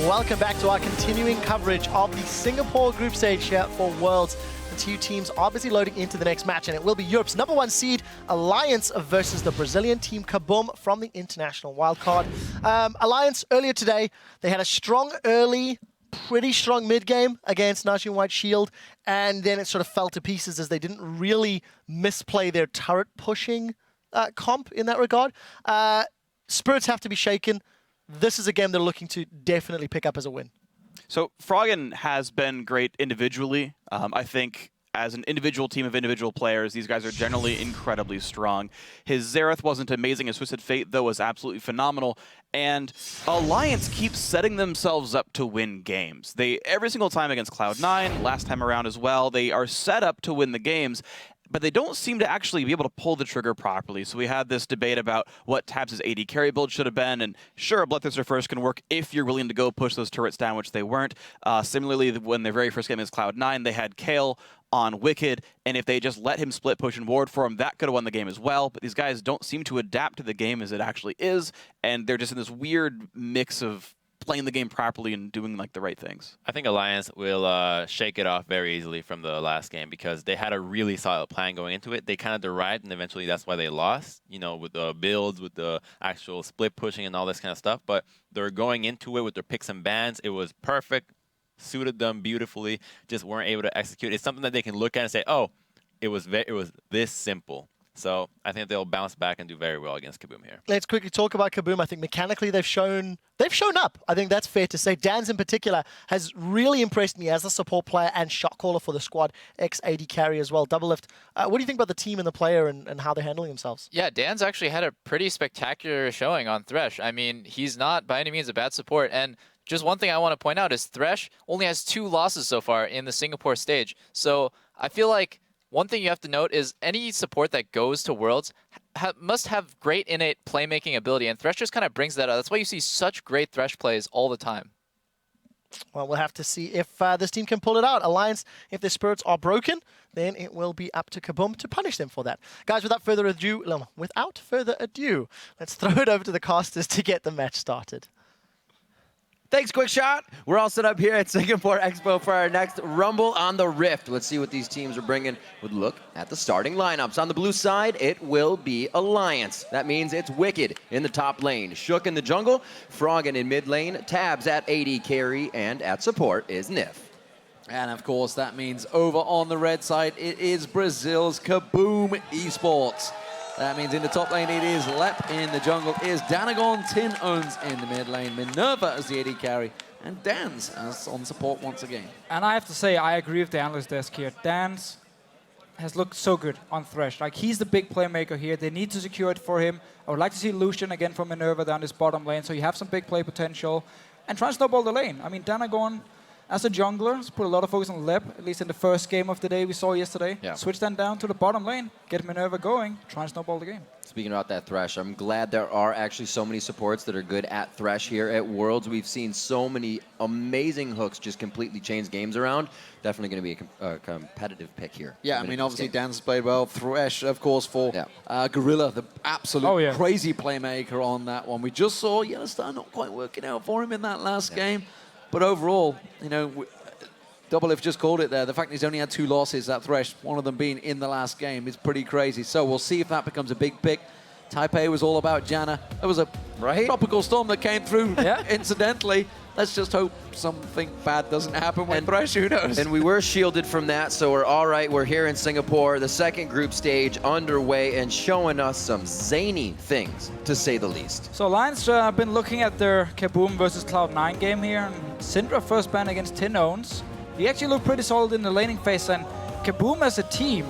welcome back to our continuing coverage of the Singapore group stage here for Worlds. The two teams are busy loading into the next match, and it will be Europe's #1 seed Alliance versus the Brazilian team KaBuM from the international wildcard. Alliance, earlier today, they had a strong early, pretty strong mid-game against Najee White Shield, and then it sort of fell to pieces as they didn't really misplay their turret pushing comp in that regard. Spirits have to be shaken. This is a game they're looking to definitely pick up as a win. So Froggen has been great individually. I think as an individual team of individual players, these guys are generally incredibly strong. His Xerath wasn't amazing. His Twisted Fate, though, was absolutely phenomenal. And Alliance keeps setting themselves up to win games. Every single time against Cloud9, last time around as well, they are set up to win the games, but they don't seem to actually be able to pull the trigger properly. So we had this debate about what Tabs' AD carry build should have been, and sure, Bloodthirster First can work if you're willing to go push those turrets down, which they weren't. Similarly, when their very first game against Cloud9, they had Kayle on Wicked, and if they just let him split push and ward for him, that could have won the game as well. But these guys don't seem to adapt to the game as it actually is, and they're just in this weird mix of playing the game properly and doing like the right things. I think Alliance will shake it off very easily from the last game because they had a really solid plan going into it. They kind of derived, and eventually that's why they lost, you know, with the builds, with the actual split pushing and all this kind of stuff. But they're going into it with their picks and bans. It was perfect, suited them beautifully, just weren't able to execute. It's something that they can look at and say, oh, it was this simple. So I think they'll bounce back and do very well against KaBuM here. Let's quickly talk about KaBuM. I think mechanically they've shown up. I think that's fair to say. Dan's in particular has really impressed me as a support player and shot caller for the squad, ex-AD carry as well. Doublelift. What do you think about the team and the player and how they're handling themselves? Yeah, Dan's actually had a pretty spectacular showing on Thresh. I mean, he's not by any means a bad support. And just one thing I want to point out is Thresh only has 2 losses so far in the Singapore stage. So I feel like one thing you have to note is any support that goes to Worlds must have great innate playmaking ability, and Thresh just kind of brings that out. That's why you see such great Thresh plays all the time. Well, we'll have to see if this team can pull it out. Alliance, if their spirits are broken, then it will be up to KaBuM to punish them for that. Guys, without further ado, let's throw it over to the casters to get the match started. Thanks, Quickshot. We're all set up here at Singapore Expo for our next Rumble on the Rift. Let's see what these teams are bringing with a look at the starting lineups. On the blue side, it will be Alliance. That means it's Wicked in the top lane, Shook in the jungle, Froggen in mid lane, Tabs at AD carry, and at support is Nif. And of course, that means over on the red side, it is Brazil's KaBuM eSports. That means in the top lane, it is Lep. In the jungle is Danagon. Tin owns in the mid lane. Minerva as the AD carry. And Dan's as on support once again. And I have to say, I agree with the analyst desk here. Dan's has looked so good on Thresh. Like, he's the big playmaker here. They need to secure it for him. I would like to see Lucian again from Minerva down this bottom lane, so you have some big play potential. And try and snowball the lane. I mean, Danagon, as a jungler, has put a lot of focus on Lep, at least in the first game of the day we saw yesterday. Yeah. Switch them down to the bottom lane, get Minerva going, try and snowball the game. Speaking about that Thresh, I'm glad there are actually so many supports that are good at Thresh here at Worlds. We've seen so many amazing hooks just completely change games around. Definitely going to be a competitive pick here. Yeah, I mean, obviously Dan's played well. Thresh, of course, for Gorilla, the absolute crazy playmaker on that one. We just saw Yellowstone not quite working out for him in that last game. But overall, you know, Doublelift just called it there. The fact he's only had 2 losses, that Thresh, one of them being in the last game, is pretty crazy. So we'll see if that becomes a big pick. Taipei was all about Janna. There was a tropical storm that came through incidentally. Let's just hope something bad doesn't happen with Thresh, who knows? And we were shielded from that, so we're all right. We're here in Singapore, the second group stage underway and showing us some zany things, to say the least. So Alliance have been looking at their KaBuM versus Cloud9 game here. And Syndra first ban against Tin owns. He actually looked pretty solid in the laning phase, and KaBuM as a team,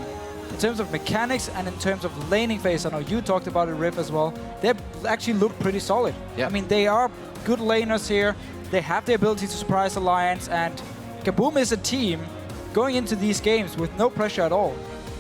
in terms of mechanics and in terms of laning phase, I know you talked about it, Riff, as well, they actually look pretty solid. I mean, they are good laners here. They have the ability to surprise Alliance, and KaBuM is a team going into these games with no pressure at all,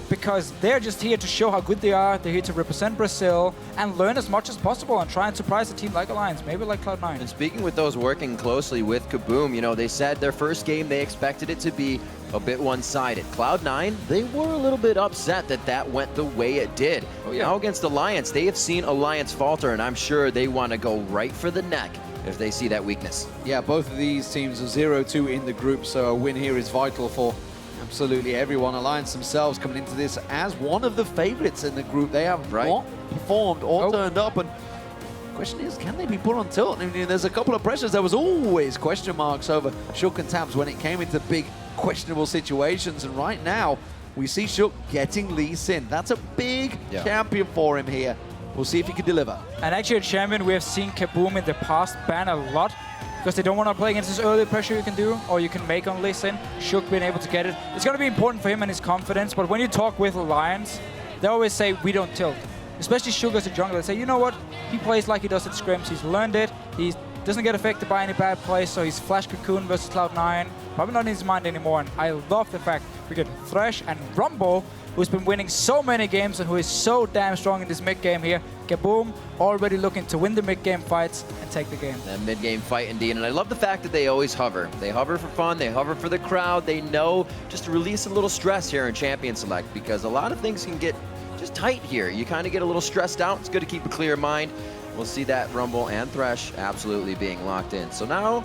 because they're just here to show how good they are. They're here to represent Brazil and learn as much as possible and try and surprise a team like Alliance, maybe like Cloud9. And speaking with those working closely with KaBuM, you know, they said their first game, they expected it to be a bit one-sided. Cloud9, they were a little bit upset that that went the way it did. Now against Alliance, they have seen Alliance falter, and I'm sure they want to go right for the neck if they see that weakness. Yeah, both of these teams are 0-2 in the group, so a win here is vital for absolutely everyone. Alliance themselves coming into this as one of the favorites in the group. They have not performed or turned up, and the question is, can they be put on tilt? I mean, there's a couple of pressures. There was always question marks over Shook and Tabs when it came into big questionable situations, and right now we see Shook getting Lee Sin. That's a big champion for him here. We'll see if he can deliver. And actually a champion we have seen KaBuM in the past ban a lot because they don't want to play against this early pressure you can do or you can make on Lee Sin. Shook being able to get it. It's going to be important for him and his confidence, but when you talk with Alliance, they always say we don't tilt. Especially Shook as a jungler. They say, you know what? He plays like he does at scrims. He's learned it. He doesn't get affected by any bad plays, so he's Flash Cocoon versus Cloud9. Probably not in his mind anymore, and I love the fact we get Thresh and Rumble, who's been winning so many games and who is so damn strong in this mid-game here. KaBuM already looking to win the mid-game fights and take the game. That mid-game fight indeed, and I love the fact that they always hover. They hover for fun, they hover for the crowd, they know just to release a little stress here in Champion Select, because a lot of things can get just tight here. You kind of get a little stressed out. It's good to keep a clear mind. We'll see that Rumble and Thresh absolutely being locked in. So now,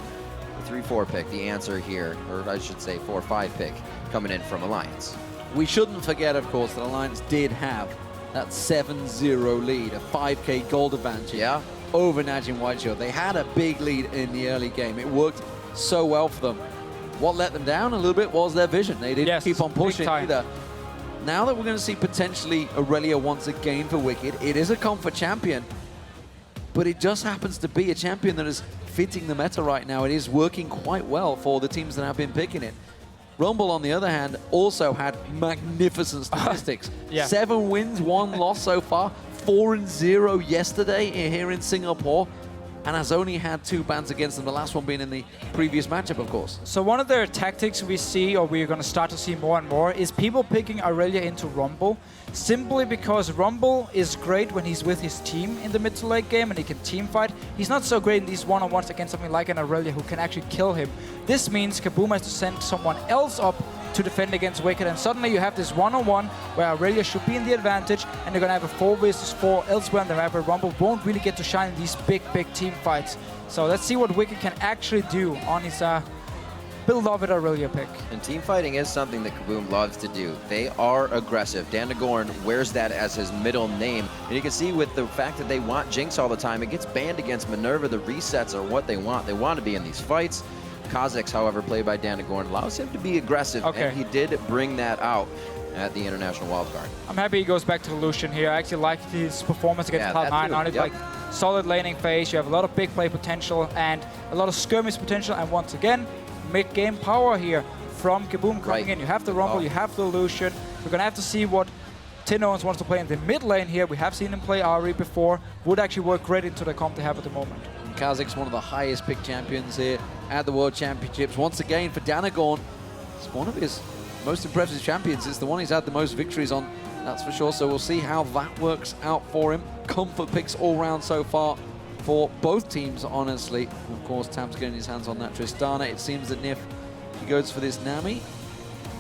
the 3-4 pick, the answer here, or I should say 4-5 pick, coming in from Alliance. We shouldn't forget, of course, that Alliance did have that 7-0 lead, a 5k gold advantage over Najin Whiteshield. They had a big lead in the early game. It worked so well for them. What let them down a little bit was their vision. They didn't keep on pushing either. Now that we're going to see potentially Aurelia once again for Wicked, it is a comfort champion, but it just happens to be a champion that is fitting the meta right now. It is working quite well for the teams that have been picking it. Rumble, on the other hand, also had magnificent statistics. 7 wins, 1 loss so far, 4-0 yesterday here in Singapore, and has only had 2 bans against them, the last one being in the previous matchup, of course. So one of their tactics we see, or we're going to start to see more and more, is people picking Aurelia into Rumble, simply because Rumble is great when he's with his team in the mid to late game and he can team fight. He's not so great in these one-on-ones against something like an Aurelia who can actually kill him. This means KaBuM has to send someone else up to defend against Wicked, and suddenly you have this one-on-one where Aurelia should be in the advantage, and you're going to have a 4 versus 4 elsewhere on the map where Rumble won't really get to shine in these big team fights. So let's see what Wicked can actually do on his build-up with Aurelia pick. And team fighting is something that KaBuM loves to do. They are aggressive. Dandagorn wears that as his middle name, and you can see with the fact that they want Jinx all the time, it gets banned against Minerva. The resets are what they want. They want to be in these fights. Kha'Zix, however, played by Dandagorn, allows him to be aggressive, and he did bring that out at the International Wildcard. I'm happy he goes back to Lucian here. I actually like his performance against Cloud9 on it. Like, solid laning phase, you have a lot of big play potential and a lot of skirmish potential, and once again, mid-game power here from KaBuM coming in. You have the Rumble, you have the Lucian. We're going to have to see what Tin Owens wants to play in the mid lane here. We have seen him play Ahri before. Would actually work great into the comp they have at the moment. Kha'Zix, one of the highest picked champions here at the World Championships. Once again, for Dandagorn, it's one of his most impressive champions. It's the one he's had the most victories on, that's for sure. So we'll see how that works out for him. Comfort picks all round so far for both teams, honestly. Of course, Tab's getting his hands on that Tristana. It seems that if he goes for this Nami,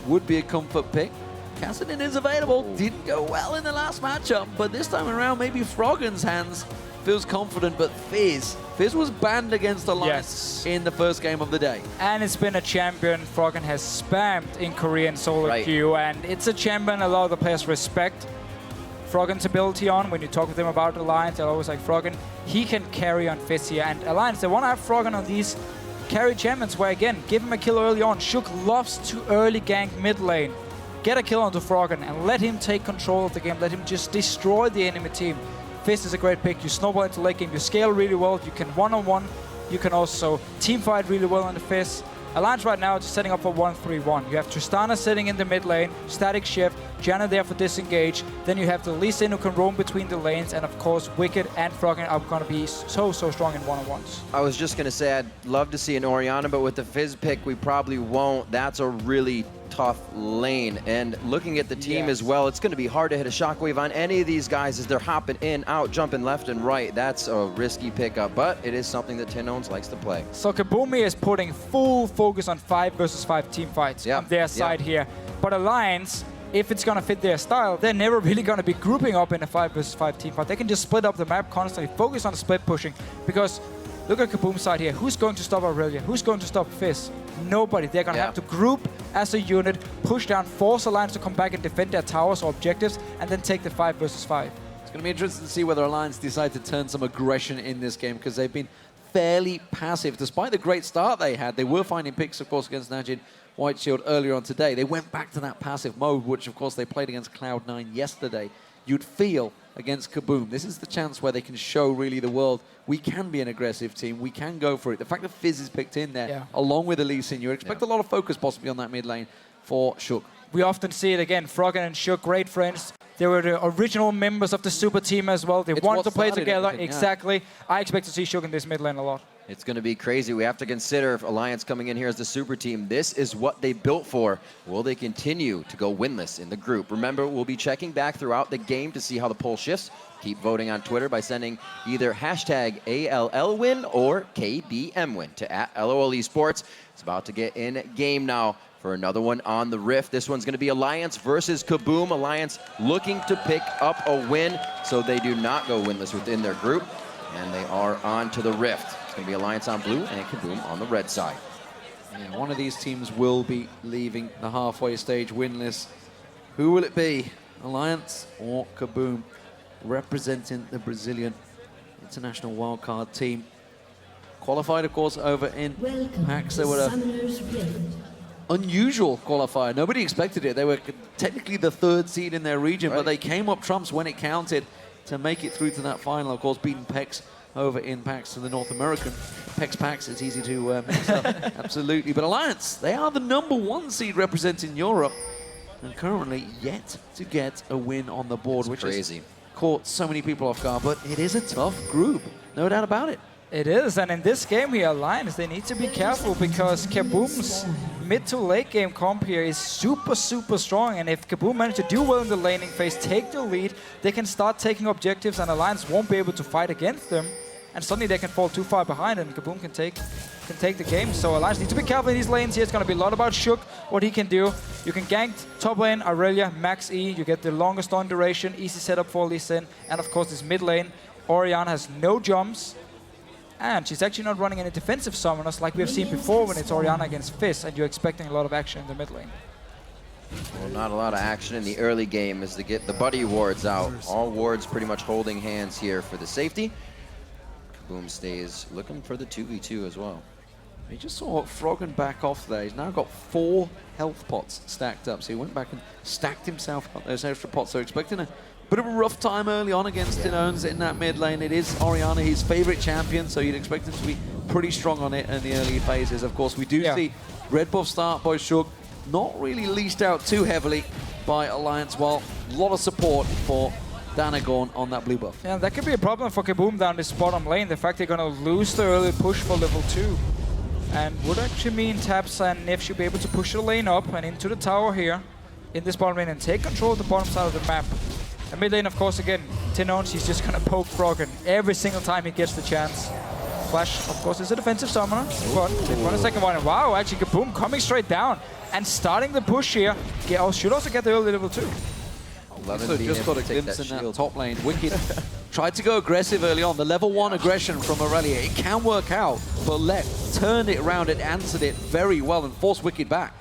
would be a comfort pick. Kassadin is available. Didn't go well in the last matchup, but this time around, maybe Froggen's hands feels confident, but Fizz was banned against Alliance in the first game of the day. And it's been a champion Froggen has spammed in Korean solo queue, and it's a champion a lot of the players respect Froggen's ability on. When you talk with them about Alliance, they're always like, Froggen, he can carry on Fizz here. And Alliance, they want to have Froggen on these carry champions where, again, give him a kill early on. Shook loves to early gank mid lane. Get a kill onto Froggen and let him take control of the game. Let him just destroy the enemy team. Fizz is a great pick. You snowball into late game, you scale really well, you can one-on-one, you can also team fight really well on the Fizz. Alliance right now is setting up for 1-3-1. You have Tristana sitting in the mid lane, static shift, Janna there for disengage, then you have the Lee Sin who can roam between the lanes, and of course Wicked and Froggen are going to be so strong in one-on-ones. I was just going to say I'd love to see an Orianna, but with the Fizz pick we probably won't. That's a really tough lane, and looking at the team as well, it's going to be hard to hit a shockwave on any of these guys as they're hopping in, out, jumping left and right. That's a risky pickup, but it is something that Tin Owens likes to play. So KaBuM is putting full focus on 5 versus 5 team fights on their side here, but Alliance, if it's going to fit their style, they're never really going to be grouping up in a 5 versus 5 team fight. They can just split up the map constantly, focus on split pushing, because look at KaBuM's side here. Who's going to stop Aurelia? Who's going to stop Fizz? Nobody. They're going to have to group as a unit, push down, force Alliance to come back and defend their towers or objectives, and then take the 5 versus 5. It's going to be interesting to see whether Alliance decide to turn some aggression in this game, because they've been fairly passive. Despite the great start they had, they were finding picks, of course, against Najin White Shield earlier on today. They went back to that passive mode, which, of course, they played against Cloud9 yesterday. You'd feel against KaBuM, this is the chance where they can show really the world, we can be an aggressive team, we can go for it. The fact that Fizz is picked in there, along with Lee Sin, you expect a lot of focus possibly on that mid lane for Shook. We often see it again, Froggen and Shook, great friends. They were the original members of the super team as well. They wanted to play together. Exactly. I expect to see Shook in this mid lane a lot. It's going to be crazy. We have to consider if Alliance coming in here as the super team, this is what they built for. Will they continue to go winless in the group? Remember, we'll be checking back throughout the game to see how the poll shifts. Keep voting on Twitter by sending either hashtag ALLWin or KBMWin to @LOL Esports. It's about to get in game now for another one on the Rift. This one's going to be Alliance versus KaBuM. Alliance looking to pick up a win so they do not go winless within their group. And they are on to the Rift. It's going to be Alliance on blue and KaBuM on the red side. Yeah, one of these teams will be leaving the halfway stage winless. Who will it be? Alliance or KaBuM? Representing the Brazilian international wildcard team. Qualified, of course, over in PAX. They were an unusual qualifier. Nobody expected it. They were technically the 3rd seed in their region, but they came up trumps when it counted to make it through to that final. Of course, beating PEX over in PAX to the North American. PAX, it's easy to mix up. Absolutely. But Alliance, they are the #1 seed representing Europe, and currently yet to get a win on the board, which is caught so many people off guard. But it is a tough group, no doubt about it. It is, and in this game here, Alliance, they need to be careful because KaBuM's mid to late game comp here is super, super strong. And if KaBuM manage to do well in the laning phase, take the lead, they can start taking objectives and Alliance won't be able to fight against them. And suddenly they can fall too far behind and KaBuM can take the game. So Alliance needs to be careful in these lanes here. It's going to be a lot about Shook, what he can do. You can gank top lane, Aurelia, max E. You get the longest stun duration, easy setup for Lee Sin. And of course this mid lane, Orianna has no jumps. And she's actually not running any defensive summoners like we've seen before when it's Orianna against Fizz and you're expecting a lot of action in the mid lane. Well, not a lot of action in the early game as they get the buddy wards out. All wards pretty much holding hands here for the safety. KaBuM stays looking for the 2v2 as well. He just saw Froggen back off there. He's now got 4 health pots stacked up. So he went back and stacked himself up those extra pots. So expecting a bit of a rough time early on against Tinones in that mid lane. It is Orianna, his favorite champion, so you'd expect him to be pretty strong on it in the early phases. Of course, we do see red buff start by Shook, not really leashed out too heavily by Alliance, while a lot of support for Danagorn on that blue buff. Yeah, that could be a problem for KaBuM down this bottom lane. The fact they're going to lose the early push for level 2. And would actually mean Taps and Nif should be able to push the lane up and into the tower here in this bottom lane and take control of the bottom side of the map. And mid lane, of course, again, Tinones, he's just going to poke Froggen every single time he gets the chance. Flash, of course, is a defensive summoner. But a second one. And wow, actually, KaBuM coming straight down and starting the push here. Should also get the early level 2. So just got a glimpse in that top lane. Wicked tried to go aggressive early on. The level 1 aggression from Aurelia, it can work out, but turned it around and answered it very well and forced Wicked back.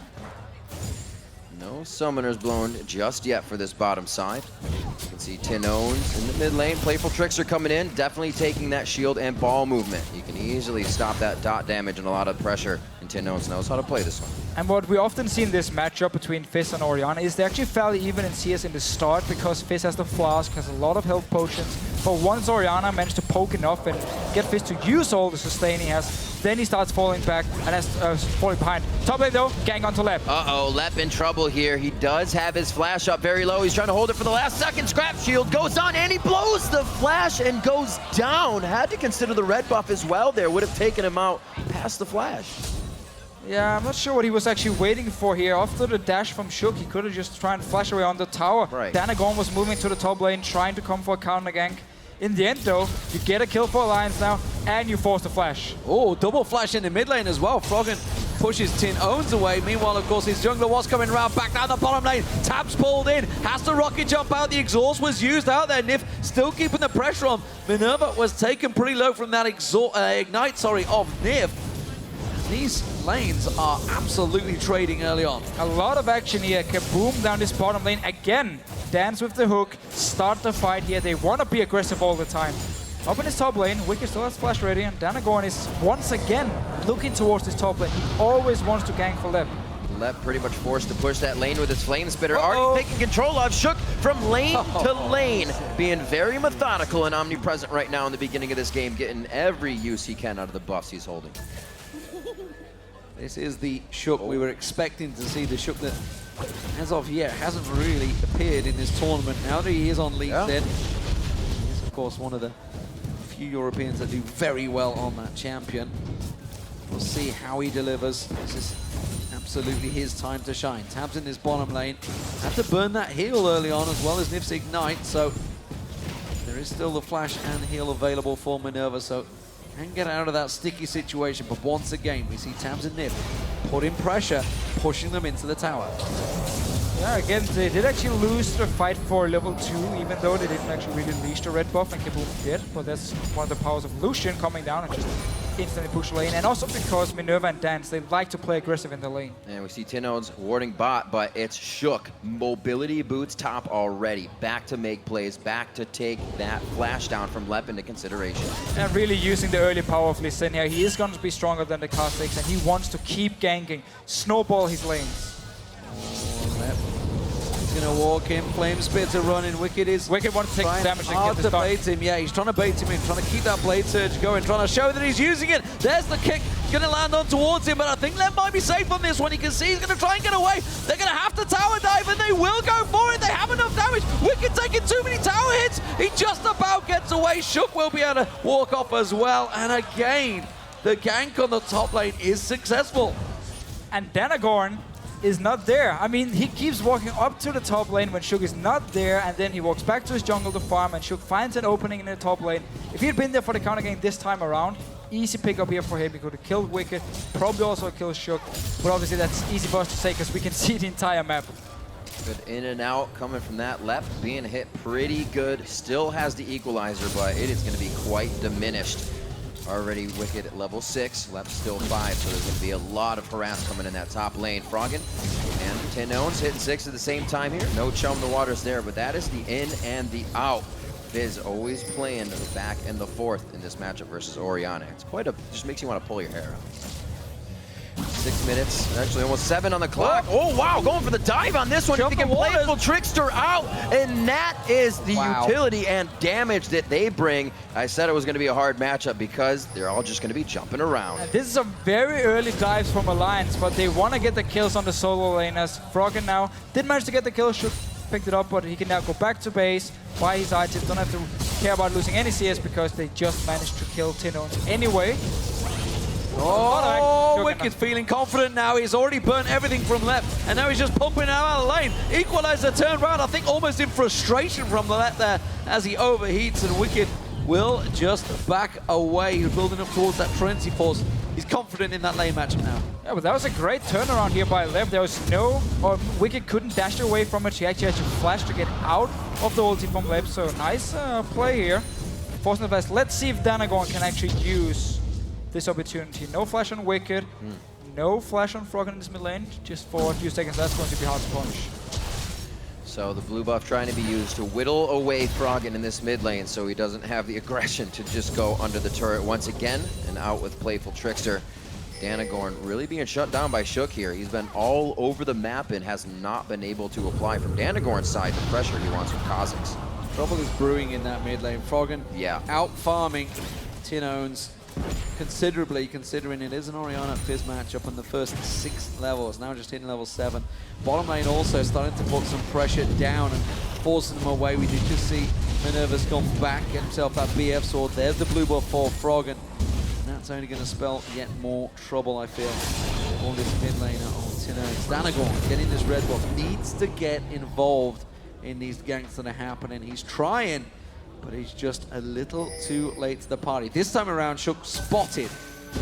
No summoners blown just yet for this bottom side. You can see Tinones in the mid lane. Playful Tricks are coming in, definitely taking that shield and ball movement. You can easily stop that dot damage and a lot of pressure, and Tinones knows how to play this one. And what we often see in this matchup between Fizz and Orianna is they're actually fairly even in CS in the start because Fizz has the flask, has a lot of health potions. But once Orianna managed to poke enough and get Fizz to use all the sustain he has, then he starts falling back and has falling behind. Top lane though, gang onto Lep. Uh-oh, Lep in trouble here. He does have his flash up very low. He's trying to hold it for the last second. Scrap shield goes on and he blows the flash and goes down. Had to consider the red buff as well there. Would have taken him out past the flash. Yeah, I'm not sure what he was actually waiting for here. After the dash from Shook, he could have just tried and flash away on the tower. Right. Danagorn was moving to the top lane, trying to come for a counter gank. In the end, though, you get a kill for Alliance now, and you force the flash. Oh, double flash in the mid lane as well. Froggen pushes Tinones away. Meanwhile, of course, his jungler was coming around back down the bottom lane. Taps pulled in, has to rocket jump out. The exhaust was used out there. Nif still keeping the pressure on. Minerva was taken pretty low from that Ignite, of Nif. These lanes are absolutely trading early on. A lot of action here. KaBuM down this bottom lane again. Dance with the hook, start the fight here. They want to be aggressive all the time. Up in his top lane, Wicked still has flash ready, and Danagorn is once again looking towards his top lane. He always wants to gank for Lep. Lep pretty much forced to push that lane with his Flame Spitter. Already taking control of Shook from lane to lane, being very methodical and omnipresent right now in the beginning of this game, getting every use he can out of the buffs he's holding. This is the Shook we were expecting to see, the Shook that, as of yet, hasn't really appeared in this tournament. Now that he is on League's Dead, he's of course one of the few Europeans that do very well on that champion. We'll see how he delivers. This is absolutely his time to shine. Tabs in this bottom lane. Had to burn that heal early on as well as Nif's Ignite, so there is still the flash and heal available for Minerva, so can get out of that sticky situation. But once again, we see Tabs and Nif putting pressure, pushing them into the tower. Yeah, again, they did actually lose the fight for level 2, even though they didn't actually really leash the red buff, and KaBuM did. But that's one of the powers of Lucian coming down and just instantly push lane. And also because Minerva and Dance, they like to play aggressive in the lane. And we see Tinones warding bot, but it's Shook. Mobility boots top already. Back to make plays, back to take that flash down from Lep into consideration. And really using the early power of Lee Sin here. He is going to be stronger than the Kha'Zix, and he wants to keep ganking, snowball his lanes. He's going to walk in, Flame Spitter running. Wicked wants to take damage and get the bait him. Yeah, he's trying to bait him in, trying to keep that Blade Surge going, trying to show that he's using it. There's the kick, going to land on towards him, but I think Lep might be safe on this one. You can see he's going to try and get away. They're going to have to tower dive, and they will go for it. They have enough damage. Wicked taking too many tower hits. He just about gets away. Shook will be able to walk off as well. And again, the gank on the top lane is successful. And Danagorn is not there. I mean, he keeps walking up to the top lane when Shook is not there, and then he walks back to his jungle to farm, and Shook finds an opening in the top lane. If he had been there for the counter game this time around, easy pickup here for him. He could have killed Wicked, probably also killed Shook, but obviously that's easy for us to say because we can see the entire map. Good in and out coming from that left, being hit pretty good. Still has the equalizer, but it is going to be quite diminished. Already Wicked at level 6, left still 5, so there's going to be a lot of harass coming in that top lane. Froggen and Tinones hitting 6 at the same time here. No chum the waters there, but that is the in and the out. Fizz always playing the back and the forth in this matchup versus Orianna. It's quite a, just makes you want to pull your hair out. 6 minutes, actually almost 7 on the clock. Oh wow, going for the dive on this one. He can Playful Trickster out, and that is the utility and damage that they bring. I said it was going to be a hard matchup because they're all just going to be jumping around. And this is a very early dives from Alliance, but they want to get the kills on the solo laners. Froggen now didn't manage to get the kill, Shook picked it up, but he can now go back to base, buy his items, don't have to care about losing any CS because they just managed to kill Tinones anyway. Oh, Wicked's feeling confident now. He's already burnt everything from left, and now he's just pumping out of the lane. Equalizer turned around, I think almost in frustration from the left there as he overheats, and Wicked will just back away. He's building up towards that Trinity Force. He's confident in that lane matchup now. Yeah, but that was a great turnaround here by Lev. There was Wicked couldn't dash away from it. She actually had to flash to get out of the ulti from Lev, so nice play here. Forcing the flash. Let's see if Danagorn can actually use this opportunity. No flash on Wicked, no flash on Froggen in this mid lane, just for a few seconds. That's going to be hard to punish. So the blue buff trying to be used to whittle away Froggen in this mid lane so he doesn't have the aggression to just go under the turret once again and out with Playful Trickster. Danagorn really being shut down by Shook here. He's been all over the map and has not been able to apply from Danagorn's side the pressure he wants from Kha'Zix. Trouble is brewing in that mid lane. Froggen out farming Tinones considerably, considering it is an Orianna Fizz matchup on the first 6 levels, now just hitting level 7. Bottom lane also starting to put some pressure down and forcing them away. We did just see Minerva's gone back, get himself that BF sword. There's the blue buff for Froggen. And that's only going to spell yet more trouble, I feel, for this mid laner on Tinones. Danagorn getting this red buff, needs to get involved in these ganks that are happening. He's trying, but he's just a little too late to the party. This time around, Shook spotted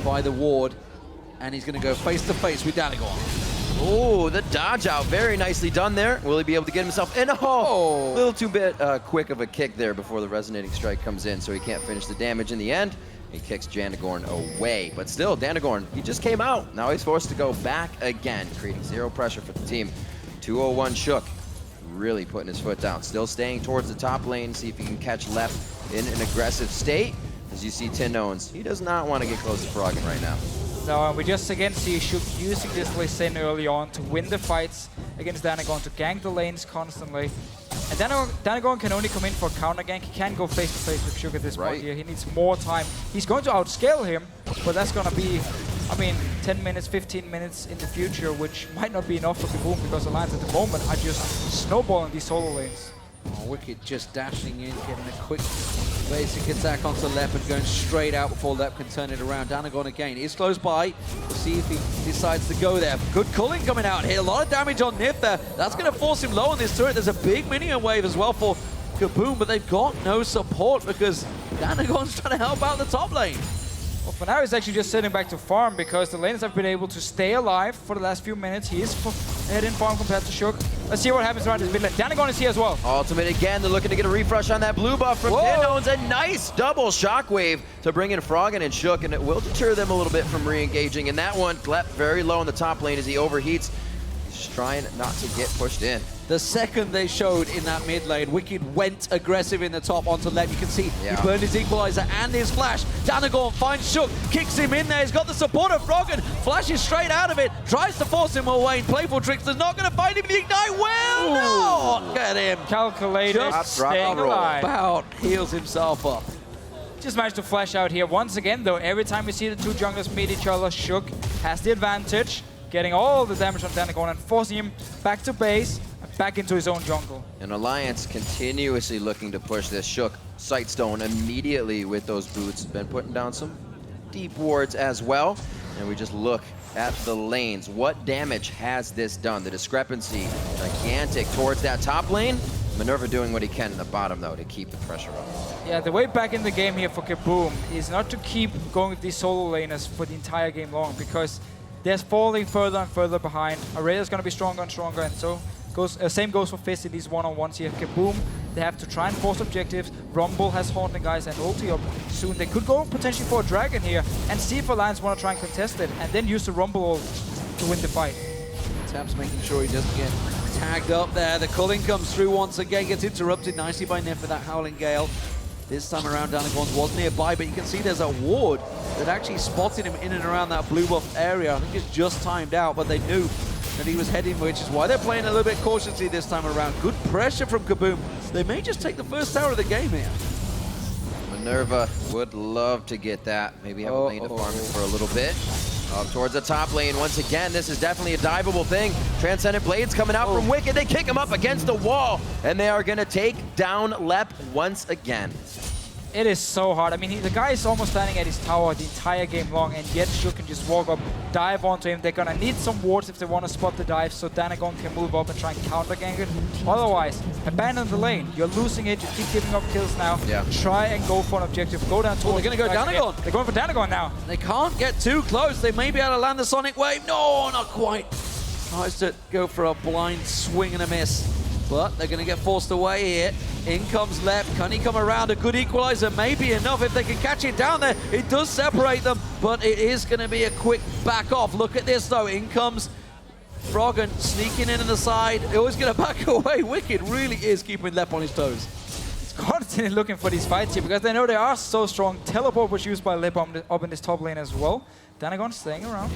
by the ward, and he's going to go face to face with Danagorn. Oh, the dodge out. Very nicely done there. Will he be able to get himself in? Oh, a little too bit quick of a kick there before the resonating strike comes in, so he can't finish the damage in the end. He kicks Danagorn away. But still, Danagorn, he just came out. Now he's forced to go back again, creating zero pressure for the team. 201 Shook, really putting his foot down. Still staying towards the top lane, see if he can catch left in an aggressive state. As you see Tinones, he does not want to get close to Froggen right now. No, and we just again see Shook using this Lee Sin early on to win the fights against Danagorn, to gank the lanes constantly. And Danagorn can only come in for a counter gank. He can't go face to face with Shook at this point here. He needs more time. He's going to outscale him, but that's going to be, I mean, 10 minutes, 15 minutes in the future, which might not be enough for KaBuM because the lines at the moment are just snowballing these solo lanes. Oh, Wicked just dashing in, getting a quick basic attack onto Leopard, going straight out before Lep can turn it around. Danagorn again is close by. We'll see if he decides to go there. Good culling coming out here. A lot of damage on Nip there. That's going to force him low on this turret. There's a big minion wave as well for KaBuM, but they've got no support because Danagorn's trying to help out the top lane. Well, for now, he's actually just sitting back to farm because the lanes have been able to stay alive for the last few minutes. He is ahead in farm compared to Shook. Let's see what happens around his mid lane. Danagorn is here as well. Ultimate again. They're looking to get a refresh on that blue buff from Tinones. A nice double shockwave to bring in Froggen and Shook, and it will deter them a little bit from re-engaging. In that one, Glep very low in the top lane as he overheats. He's just trying not to get pushed in. The second they showed in that mid lane, Wicked went aggressive in the top onto Lep. You can see he burned his equalizer and his flash. Danagorn finds Shook, kicks him in there. He's got the support of Froggen, flashes straight out of it, tries to force him away. Playful Trickster's not going to find him in the Ignite. Will not get him. Calculated, Just staying alive. about heals himself up. Just managed to flash out here. Once again, though, every time we see the two junglers meet each other, Shook has the advantage, getting all the damage on Danagorn and forcing him back to base, back into his own jungle. And Alliance continuously looking to push this. Shook, Sightstone immediately with those boots. Been putting down some deep wards as well. And we just look at the lanes. What damage has this done? The discrepancy, gigantic towards that top lane. Minerva doing what he can in the bottom, though, to keep the pressure up. Yeah, the way back in the game here for KaBuM is not to keep going with these solo laners for the entire game long, because they're falling further and further behind. Area's going to be stronger and stronger, and so same goes for Fizz in these one-on-ones here. KaBuM, they have to try and force objectives. Rumble has Haunting Guys and ulti up soon. They could go potentially for a Dragon here and see if Alliance want to try and contest it, and then use the Rumble ult to win the fight. Taps making sure he doesn't get tagged up there. The culling comes through once again, gets interrupted nicely by Nip for that Howling Gale. This time around, Danagorn was nearby, but you can see there's a ward that actually spotted him in and around that blue buff area. I think it's just timed out, but they knew that he was heading, which is why they're playing a little bit cautiously this time around. Good pressure from KaBuM. They may just take the first tower of the game here. Minerva would love to get that. Maybe have a lane to farm it for a little bit. Up towards the top lane. Once again, this is definitely a diveable thing. Transcendent Blades coming out from Wicked. They kick him up against the wall, and they are going to take down Lep once again. It is so hard. I mean, the guy is almost standing at his tower the entire game long, and yet Shook can just walk up, dive onto him. They're gonna need some wards if they want to spot the dive, so Danagorn can move up and try and counter gank it. Otherwise, abandon the lane. You're losing it. You keep giving up kills now. Yeah. Try and go for an objective. Go down towards. They're gonna go Danagorn. They're going for Danagorn now. They can't get too close. They may be able to land the Sonic Wave. No, not quite. Tries to go for a blind swing and a miss. But they're going to get forced away here. In comes Lep. Can he come around? A good equalizer may be enough if they can catch it down there. It does separate them, but it is going to be a quick back off. Look at this, though. In comes Froggen, sneaking in on the side. They're always going to back away. Wicked really is keeping Lep on his toes. It's constantly looking for these fights here because they know they are so strong. Teleport was used by Lep up in this top lane as well. Danagorn staying around.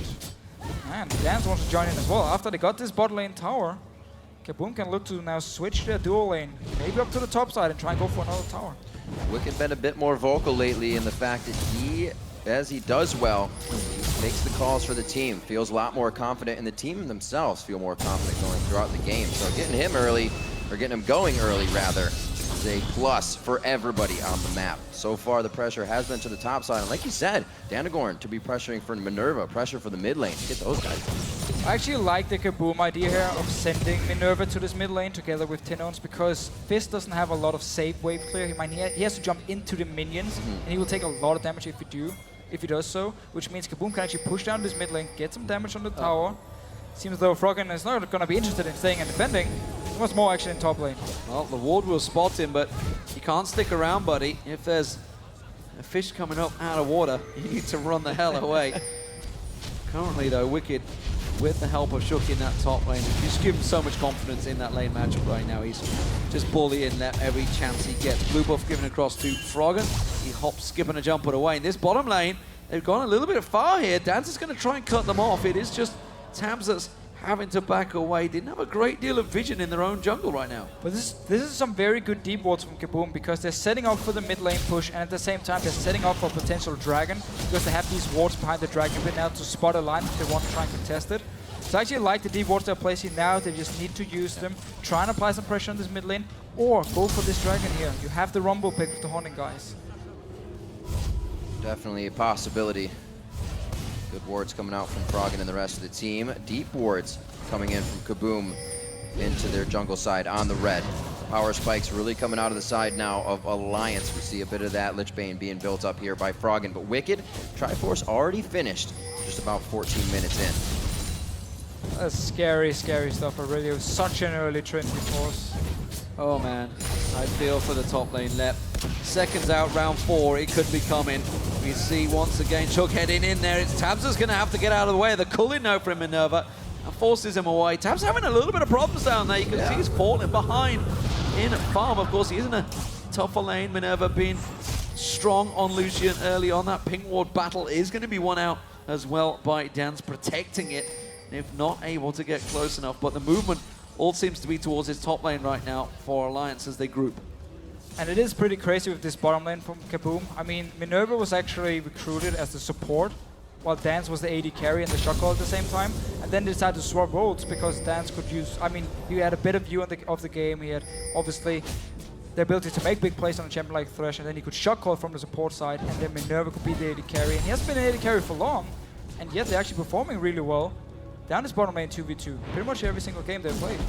And Dance wants to join in as well. After they got this bot lane tower, KaBuM can look to now switch their dual lane, maybe up to the top side and try and go for another tower. Wicked been a bit more vocal lately in the fact that he, as he does well, he makes the calls for the team, feels a lot more confident, and the team themselves feel more confident going throughout the game. So getting him early, or getting him going early rather, is a plus for everybody on the map. So far the pressure has been to the top side, and like you said, Danagorn to be pressuring for Minerva, pressure for the mid lane to get those guys. I actually like the KaBuM idea here of sending Minerva to this mid lane together with Tinones, because Fizz doesn't have a lot of save wave clear. He has to jump into the minions, and he will take a lot of damage if he does so, which means KaBuM can actually push down this mid lane, get some damage on the tower, Seems as though Froggen is not going to be interested in staying and defending. He wants more action in top lane. Well, the ward will spot him, but you can't stick around, buddy. If there's a fish coming up out of water, you need to run the hell away. Currently, though, Wicked, with the help of Shook in that top lane, just give him so much confidence in that lane matchup right now. He's just bullying that every chance he gets. Blue buff given across to Froggen. He hops, skipping a jump away. In this bottom lane, they've gone a little bit far here. Dance is going to try and cut them off. It is just Tabs that's having to back away. Didn't have a great deal of vision in their own jungle right now. But this is some very good deep wards from KaBuM, because they're setting up for the mid lane push, and at the same time they're setting up for potential dragon, because they have these wards behind the dragon pit now to spot a line if they want to try and contest it. So I actually like the deep wards they're placing now. They just need to use them, try and apply some pressure on this mid lane, or go for this dragon here. You have the Rumble pick with the Haunting guys. Definitely a possibility. Good wards coming out from Froggen and the rest of the team. Deep wards coming in from KaBuM into their jungle side on the red. Power spikes really coming out of the side now of Alliance. We see a bit of that Lich Bane being built up here by Froggen, but Wicked, Triforce already finished, just about 14 minutes in. That's scary, scary stuff already. It was such an early Trinity Force. Oh man, I feel for the top lane left. Seconds out, round 4, it could be coming. We see once again Chuk heading in there. It's Tabs is going to have to get out of the way. The culling now from Minerva and forces him away. Tabs having a little bit of problems down there. You can see he's falling behind in farm. Of course, he is in a tougher lane. Minerva being strong on Lucian early on. That ping ward battle is going to be won out as well by Dance, protecting it, if not able to get close enough. But the movement all seems to be towards his top lane right now for Alliance as they group. And it is pretty crazy with this bottom lane from KaBuM. I mean, Minerva was actually recruited as the support, while Dance was the AD carry and the shot call at the same time. And then they decided to swap roles because Dance could use, I mean, he had a better view of the game. He had obviously the ability to make big plays on a champion like Thresh, and then he could shot call from the support side, and then Minerva could be the AD carry. And he hasn't been an AD carry for long, and yet they're actually performing really well. Down this bottom lane 2v2, pretty much every single game they've played.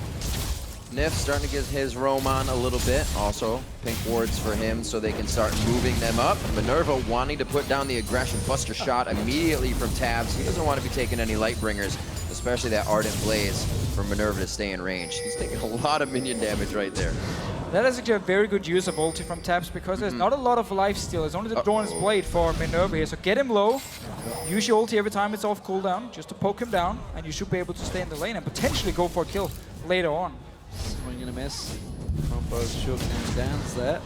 Nif starting to get his roam on a little bit. Also, pink wards for him so they can start moving them up. Minerva wanting to put down the aggression buster shot immediately from Tabs. He doesn't want to be taking any light bringers, especially that Ardent Blaze for Minerva to stay in range. He's taking a lot of minion damage right there. That is actually a very good use of ulti from Tabs, because there's not a lot of life steal. It's only the Dawn's Blade for Minerva here. So get him low, use your ulti every time it's off cooldown, just to poke him down, and you should be able to stay in the lane and potentially go for a kill later on. Swing and a miss from both Shook and Dance there.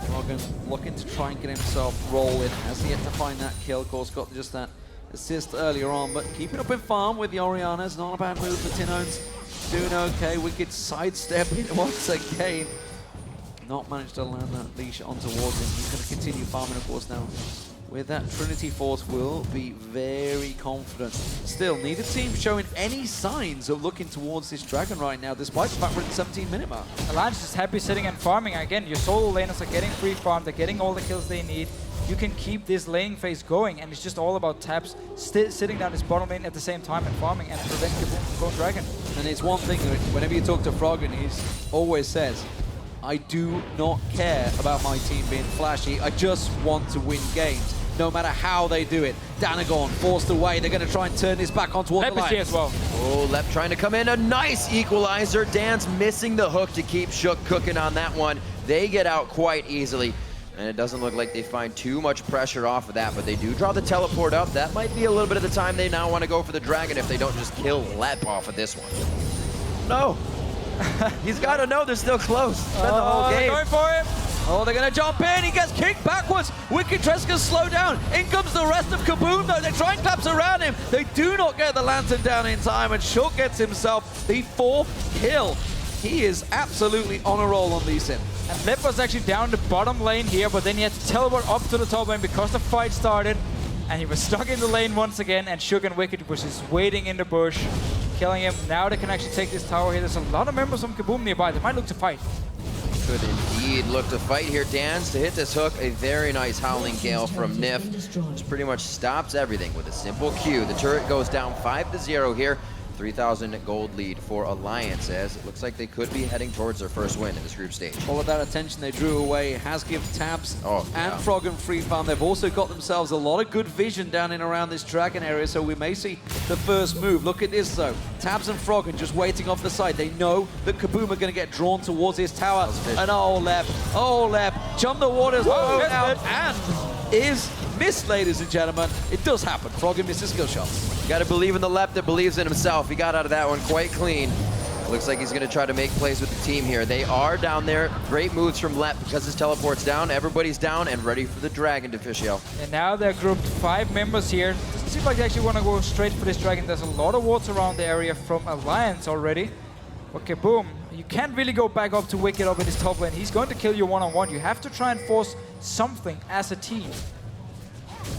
Froggen looking to try and get himself rolling. Has yet to find that kill. Of course, got just that assist earlier on, but keeping up in farm with the Oriannas. Not a bad move for Tinones. Doing okay. Wicked sidestepping once again. Not managed to land that leash on towards him. He's going to continue farming, of course, now. With that Trinity Force will be very confident. Still, neither team showing any signs of looking towards this dragon right now, despite the fact we're at the 17-minute mark. Alliance is happy sitting and farming. Again, your solo laners are getting free farm. They're getting all the kills they need. You can keep this laning phase going, and it's just all about Tabs sitting down this bottom lane at the same time and farming and prevent KaBuM from going dragon. And it's one thing, whenever you talk to Froggen, he always says, I do not care about my team being flashy. I just want to win games, no matter how they do it. Danagon forced away. They're going to try and turn this back on towards the line. as well. Oh, Lep trying to come in. A nice equalizer. Dance missing the hook to keep Shook cooking on that one. They get out quite easily. And it doesn't look like they find too much pressure off of that, but they do draw the teleport up. That might be a little bit of the time they now want to go for the dragon if they don't just kill Lep off of this one. No. He's got to know they're still close. Spend the whole game. They're going for him. Oh, they're going to jump in. He gets kicked backwards. Wicked Treska's slow down. In comes the rest of KaBuM, though. They try and collapse around him. They do not get the lantern down in time, and Shook gets himself the 4th kill. He is absolutely on a roll on Lee Sin. And Lep was actually down the bottom lane here, but then he had to teleport up to the top lane because the fight started. And he was stuck in the lane once again, and Shook and Wicked was just waiting in the bush, killing him. Now they can actually take this tower here. There's a lot of members from KaBuM nearby. They might look to fight. Could indeed look to fight here. Dance to hit this hook. A very nice Howling Gale from Nif, which pretty much stops everything with a simple Q. The turret goes down 5-0 here. 3,000 gold lead for Alliance, as it looks like they could be heading towards their first win in this group stage. All of that attention they drew away has given Tabs and Frog and Free Farm. They've also got themselves a lot of good vision down in around this Dragon area, so we may see the first move. Look at this though. Tabs and Frog are just waiting off the side. They know that KaBuM are going to get drawn towards his tower. And Lep, jump the waters out and is missed, ladies and gentlemen. It does happen. Frog and misses skill shots. You got to believe in the Lep that believes in himself. He got out of that one quite clean. Looks like he's going to try to make plays with the team here. They are down there. Great moves from Lep because his teleport's down. Everybody's down and ready for the Dragon to fish out. And now they're grouped 5 members here. Doesn't seem like they actually want to go straight for this Dragon. There's a lot of wards around the area from Alliance already. But KaBuM, you can't really go back up to Wicked up in his top lane. He's going to kill you one-on-one. You have to try and force something as a team.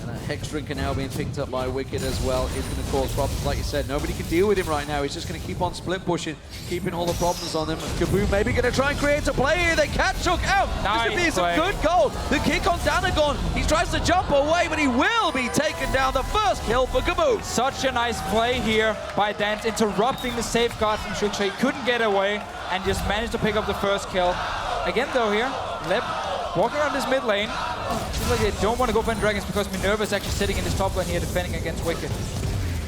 And a Hex Drinker now being picked up by Wicked as well is going to cause problems. Like you said, nobody can deal with him right now. He's just going to keep on split pushing, keeping all the problems on them. KaBuM maybe going to try and create a play here. They catch Shook out. This would be some good gold. The kick on Danagon. He tries to jump away, but he will be taken down. The first kill for KaBuM. Such a nice play here by Dance, interrupting the safeguard from Shook, so he couldn't get away and just managed to pick up the first kill. Again though here, Lep walking around this mid lane. Seems like they don't want to go for Dragons because Minerva is actually sitting in this top lane here defending against Wicked.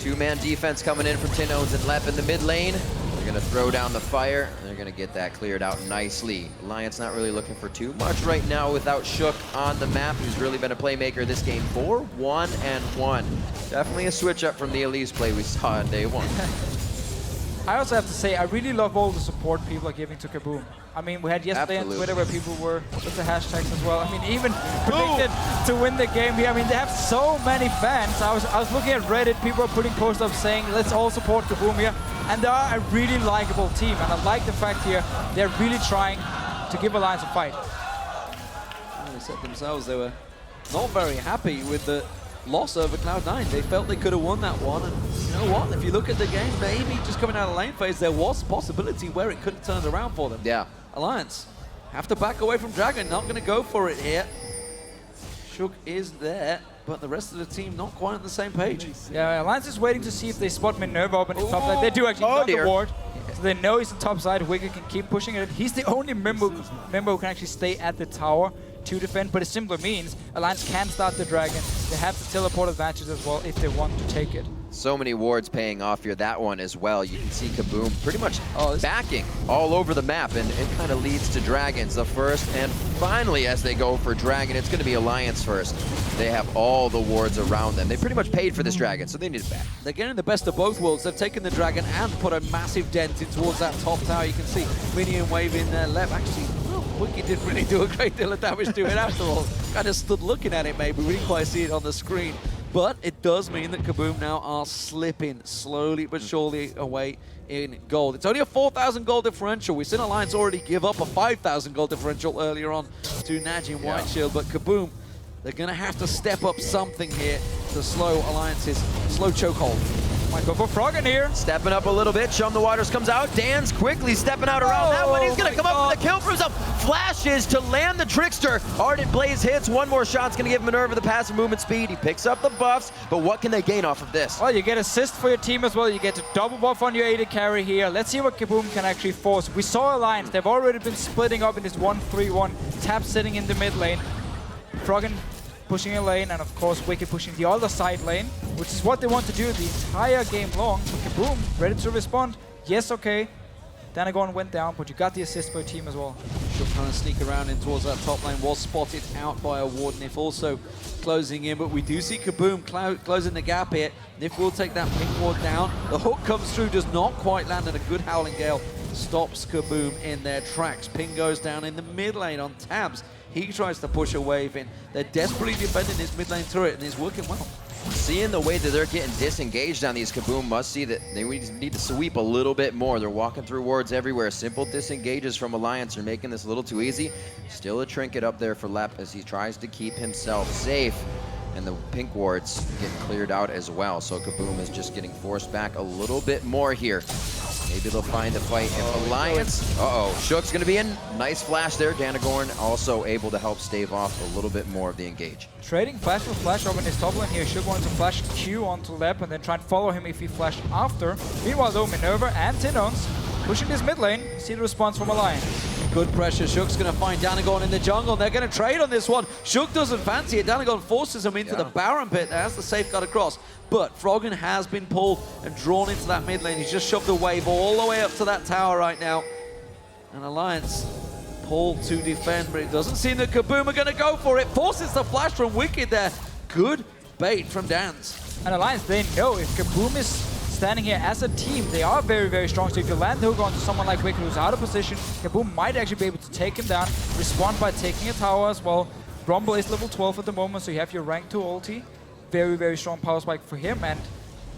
2-man defense coming in from Tinones and Lep in the mid lane. They're going to throw down the fire. They're going to get that cleared out nicely. Alliance not really looking for too much right now without Shook on the map, who's really been a playmaker this game. 4-1-1. Definitely a switch up from the Elise play we saw on day 1. I also have to say, I really love all the support people are giving to KaBuM. I mean, we had yesterday on Twitter where people were with the hashtags as well. I mean, even predicted to win the game here. I mean, they have so many fans. I was looking at Reddit, people are putting posts up saying, let's all support KaBuM here. And they are a really likable team. And I like the fact here, they're really trying to give Alliance a fight. They said themselves they were not very happy with the loss over Cloud9. They felt they could have won that one, and you know what? If you look at the game, maybe just coming out of lane phase, there was a possibility where it could have turned around for them. Yeah. Alliance have to back away from Dragon, not going to go for it here. Shook is there, but the rest of the team not quite on the same page. Yeah, Alliance is waiting to see if they spot Minerva up in the top side. They do actually got the ward. So they know he's the top side. Wicked can keep pushing it. He's the only member who can actually stay at the tower to defend, but it simply means Alliance can start the Dragon. They have the teleport advantage as well if they want to take it. So many wards paying off here. That one as well. You can see KaBuM pretty much backing all over the map, and it kind of leads to Dragons. The first, and finally as they go for Dragon, it's going to be Alliance first. They have all the wards around them. They pretty much paid for this Dragon, so they need it back. They're getting the best of both worlds. They've taken the Dragon and put a massive dent in towards that top tower. You can see Minion Wave in there left. Actually, Wicked didn't really do a great deal of damage to it after all. Kind of stood looking at it maybe. We didn't quite see it on the screen. But it does mean that KaBuM now are slipping slowly but surely away in gold. It's only a 4,000 gold differential. We've seen Alliance already give up a 5,000 gold differential earlier on to Najin White Shield, but KaBuM, they're going to have to step up something here to slow Alliance's slow chokehold. Might go for Frog in here. Stepping up a little bit. Chum the Waters comes out. Dan's quickly stepping out around that one. He's going to come up with a kill for himself. Flashes to land the Trickster. Ardent Blaze hits. One more shot's going to give Minerva the passive movement speed. He picks up the buffs, but what can they gain off of this? Well, you get assist for your team as well. You get to double buff on your AD carry here. Let's see what KaBuM can actually force. We saw Alliance. They've already been splitting up in this 1-3-1. Tap sitting in the mid lane. Froggen pushing a lane, and of course Wicked pushing the other side lane, which is what they want to do the entire game long. So KaBuM ready to respond. Yes, okay. Danagon went down, but you got the assist for your team as well. Shook trying to sneak around in towards that top lane, was spotted out by a ward. Nif also closing in, but we do see KaBuM closing the gap here. Nif will take that pink ward down. The hook comes through, does not quite land, and a good Howling Gale stops KaBuM in their tracks. Ping goes down in the mid lane on Tabs. He tries to push a wave in. They're desperately defending this mid lane turret, and it's working well. Seeing the way that they're getting disengaged on these, KaBuM must see that they need to sweep a little bit more. They're walking through wards everywhere. Simple disengages from Alliance are making this a little too easy. Still a trinket up there for Lep as he tries to keep himself safe. And the pink wards get cleared out as well. So KaBuM is just getting forced back a little bit more here. Maybe they'll find the fight in Alliance. Uh-oh, Shook's gonna be in. Nice flash there. Danagorn also able to help stave off a little bit more of the engage. Trading flash with flash over in his top lane here. Shook wanted to flash Q onto Lep and then try and follow him if he flashed after. Meanwhile though, Minerva and Tinons pushing this mid lane. See the response from Alliance. Good pressure. Shook's going to find Danagorn in the jungle. They're going to trade on this one. Shook doesn't fancy it. Danagorn forces him into the Baron pit as the safeguard across. But Froggen has been pulled and drawn into that mid lane. He's just shoved a wave all the way up to that tower right now. And Alliance pulled to defend, but it doesn't seem that KaBuM are going to go for it. Forces the flash from Wicked there. Good bait from Dance. And Alliance, they know if KaBuM is standing here as a team, they are very, very strong. So if you land the hook onto someone like Wicked who's out of position, KaBuM might actually be able to take him down, respond by taking a tower as well. Rumble is level 12 at the moment, so you have your rank 2 ulti. Very, very strong power spike for him, and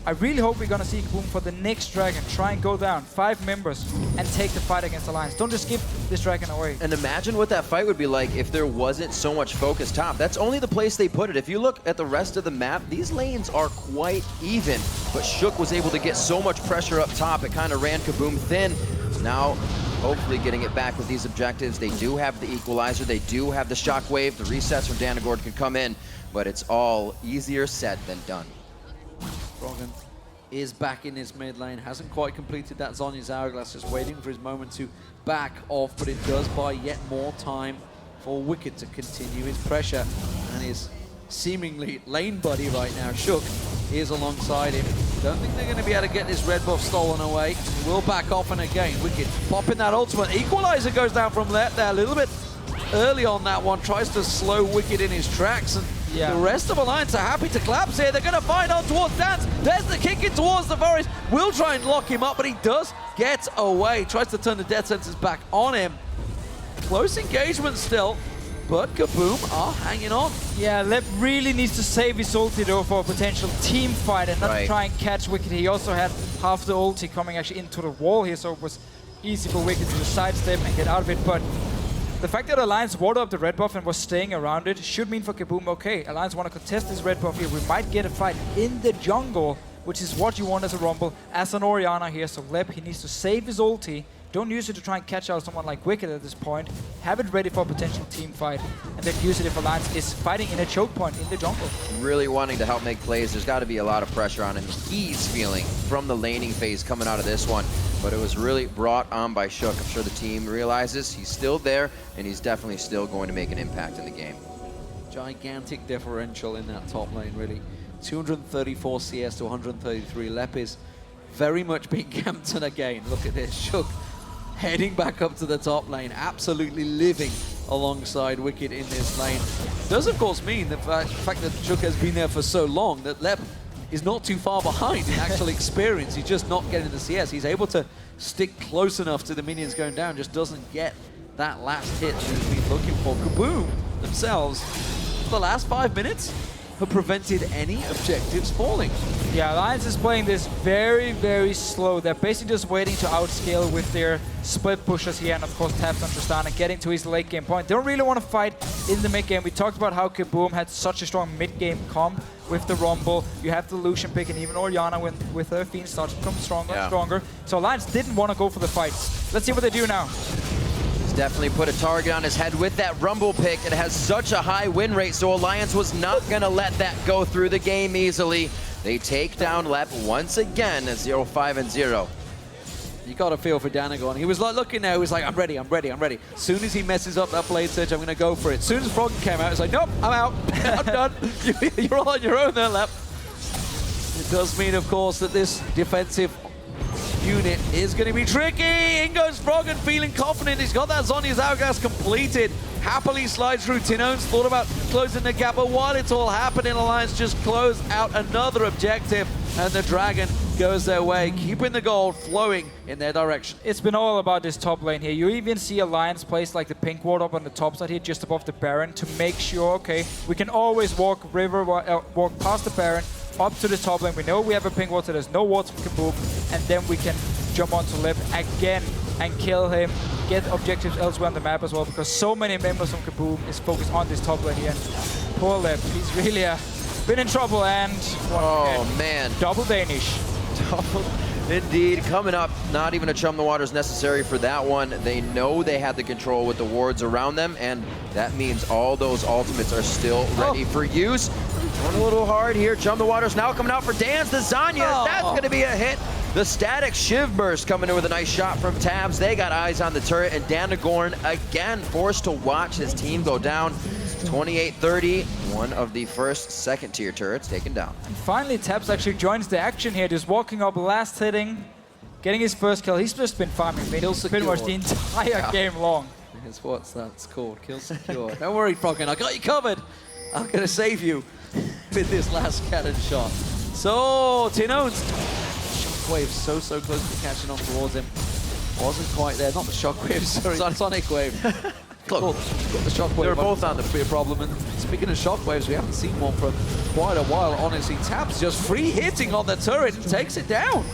I really hope we're gonna see KaBuM for the next Dragon try and go down 5 members and take the fight against Alliance. Don't just give this Dragon away. And imagine what that fight would be like if there wasn't so much focus top. That's only the place they put it. If you look at the rest of the map, these lanes are quite even, but Shook was able to get so much pressure up top, it kind of ran KaBuM thin. Now, hopefully getting it back with these objectives. They do have the equalizer, they do have the shockwave, the resets from Danagorn can come in, but it's all easier said than done. Froggen is back in his mid lane, hasn't quite completed that Zhonya's Hourglass, just waiting for his moment to back off, but it does buy yet more time for Wicked to continue his pressure. And his seemingly lane buddy right now, Shook, is alongside him. Don't think they're going to be able to get this red buff stolen away. We'll back off, and again, Wicked popping that ultimate. Equalizer goes down from Lep there a little bit early on that one, tries to slow Wicked in his tracks, and the rest of Alliance are happy to collapse here. They're going to find on towards Dance. There's the kick in towards the forest. Will try and lock him up, but he does get away. Tries to turn the death sentence back on him. Close engagement still, but KaBuM are hanging on. Yeah, Lep really needs to save his ulti though for a potential team fight and not try and catch Wicked. He also had half the ulti coming actually into the wall here, so it was easy for Wicked to sidestep and get out of it. But the fact that Alliance warded up the red buff and was staying around it should mean for KaBuM, okay, Alliance want to contest this red buff here. We might get a fight in the jungle, which is what you want as a Rumble, as an Orianna here. So Lep, he needs to save his ulti. Don't use it to try and catch out someone like Wicked at this point. Have it ready for a potential team fight, and then use it if Alliance is fighting in a choke point in the jungle. Really wanting to help make plays. There's got to be a lot of pressure on him. He's feeling from the laning phase coming out of this one, but it was really brought on by Shook. I'm sure the team realizes he's still there, and he's definitely still going to make an impact in the game. Gigantic differential in that top lane, really. 234 CS to 133. Lep is very much being camped on again. Look at this, Shook heading back up to the top lane, absolutely living alongside Wicked in this lane. Does of course mean the fact that Shook has been there for so long that Lep is not too far behind in actual experience. He's just not getting the CS. He's able to stick close enough to the minions going down, just doesn't get that last hit that he's been looking for. KaBuM themselves, for the last 5 minutes, have prevented any objectives falling. Yeah, Alliance is playing this very, very slow. They're basically just waiting to outscale with their split pushers here, and of course taps on Tristana, getting to his late game point. They don't really want to fight in the mid game. We talked about how KaBuM had such a strong mid game comp with the Rumble. You have the Lucian pick, and even Orianna with her Fiend starts to become stronger and stronger. So Alliance didn't want to go for the fights. Let's see what they do now. Definitely put a target on his head with that Rumble pick. It has such a high win rate, so Alliance was not going to let that go through the game easily. They take down Lep once again at 0-5-0. You got to feel for Danagorn. He was like looking there, he was like, I'm ready, I'm ready, I'm ready. As soon as he messes up that blade surge, I'm going to go for it. As soon as Froggen came out, it's like, nope, I'm out. I'm done. You're all on your own there, Lep. It does mean, of course, that this defensive unit is going to be tricky. In goes Froggen, feeling confident. He's got that Zhonya's Hourglass completed. Happily slides through. Tinones thought about closing the gap, but while it's all happening, Alliance just close out another objective, and the Dragon goes their way, keeping the gold flowing in their direction. It's been all about this top lane here. You even see Alliance place like the pink ward up on the top side here, just above the Baron, to make sure, okay, we can always walk past the Baron, up to the top lane. We know we have a pink ward, so there's no wards from KaBuM, and then we can jump onto Lep again and kill him, get objectives elsewhere on the map as well, because so many members from KaBuM is focused on this top lane here. Poor Lep, he's really been in trouble, and oh man, double Danish. Indeed, coming up, not even a chum the waters necessary for that one. They know they had the control with the wards around them, and that means all those ultimates are still ready for use. Going a little hard here. Chum the waters now coming out for Dan's. The Zanya, that's going to be a hit. The static Shiv Burst coming in with a nice shot from Tabs. They got eyes on the turret, and Danagorn again forced to watch his team go down. 28-30, one of the first second-tier turrets taken down. And finally, Tabs actually joins the action here, just walking up, last hitting, getting his first kill. He's just been farming mid pretty much the entire game long. Here's what that's called, kill secure. Don't worry, Froggen, I got you covered. I'm going to save you with this last cannon shot. So, Tinones, Shockwave so close to catching on towards him. Wasn't quite there, not the Shockwave, sorry, Sonic Wave. Got the Shockwave. They're both on the be a problem. And speaking of Shockwaves, we haven't seen one for quite a while. Honestly, Tabs just free hitting on the turret and takes it down.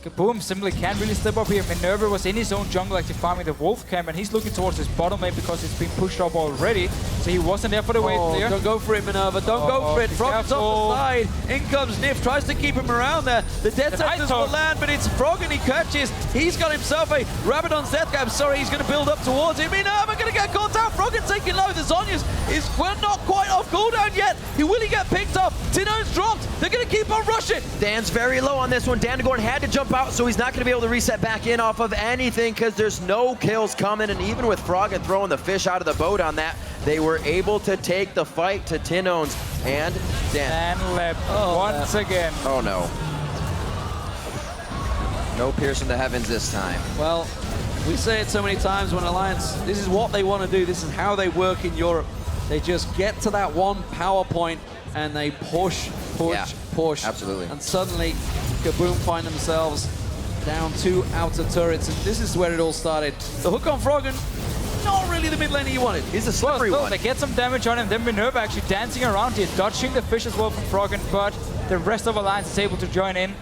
KaBuM simply can't really step up here. Minerva was in his own jungle actually farming the Wolf camp, and he's looking towards his bottom lane because it's been pushed up already. So he wasn't there for the wave clear. Don't go for it, Minerva. Don't go for it. Froggen's off the side. In comes Nif. Tries to keep him around there. The Death Sentence will land, but it's Froggen he catches. He's got himself a Rabadon's Death Cap. Sorry, he's going to build up towards him. Minerva going to get caught out. Froggen taking low. The Zonia's is not quite off cooldown yet. Will he get picked up? Tino's dropped. They're going to keep on rushing. Dan's very low on this one. Danagorn had to jump out, so he's not going to be able to reset back in off of anything because there's no kills coming. And even with Froggen throwing the fish out of the boat on that, they were able to take the fight to Tinones and Dan. And Leb once again. Oh no. No piercing the heavens this time. Well, we say it so many times when Alliance, this is what they want to do. This is how they work in Europe. They just get to that one power point and they push. Absolutely. And suddenly, KaBuM find themselves down 2 outer turrets. And this is where it all started. The hook on Froggen, not really the mid lane he wanted. He's a slippery one. They get some damage on him. Then Minerva actually dancing around here, dodging the fish as well from Froggen, but the rest of Alliance is able to join in.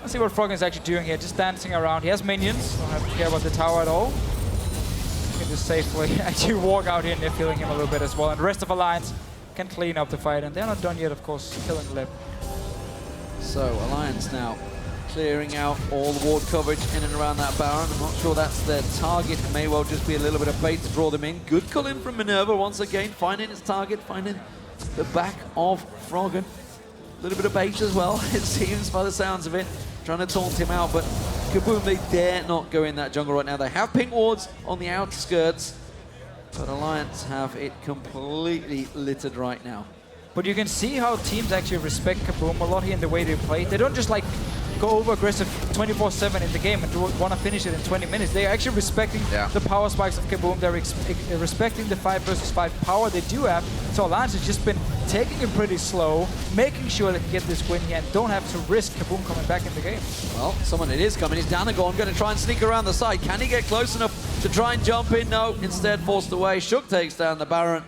Let's see what Froggen's actually doing here, just dancing around. He has minions, don't have to care about the tower at all. He can just safely actually walk out here and they're feeling him a little bit as well. And the rest of Alliance can clean up the fight, and they're not done yet, of course, killing Lib. So Alliance now clearing out all the ward coverage in and around that Baron. I'm not sure that's their target. It may well just be a little bit of bait to draw them in. Good call in from Minerva once again, finding its target, finding the back of Froggen. A little bit of bait as well, it seems, by the sounds of it. Trying to taunt him out, but KaBuM, they dare not go in that jungle right now. They have pink wards on the outskirts, but Alliance have it completely littered right now. But you can see how teams actually respect KaBuM a lot here in the way they play. They don't just like go over aggressive 24/7 in the game and want to finish it in 20 minutes. They're actually respecting the power spikes of KaBuM. They're respecting the 5 versus 5 power they do have. So Alliance has just been taking it pretty slow, making sure they can get this win here and don't have to risk KaBuM coming back in the game. Well, someone it is coming. Is Danagorn going to try and sneak around the side? Can he get close enough to try and jump in? No, instead forced away. Shook takes down the Baron.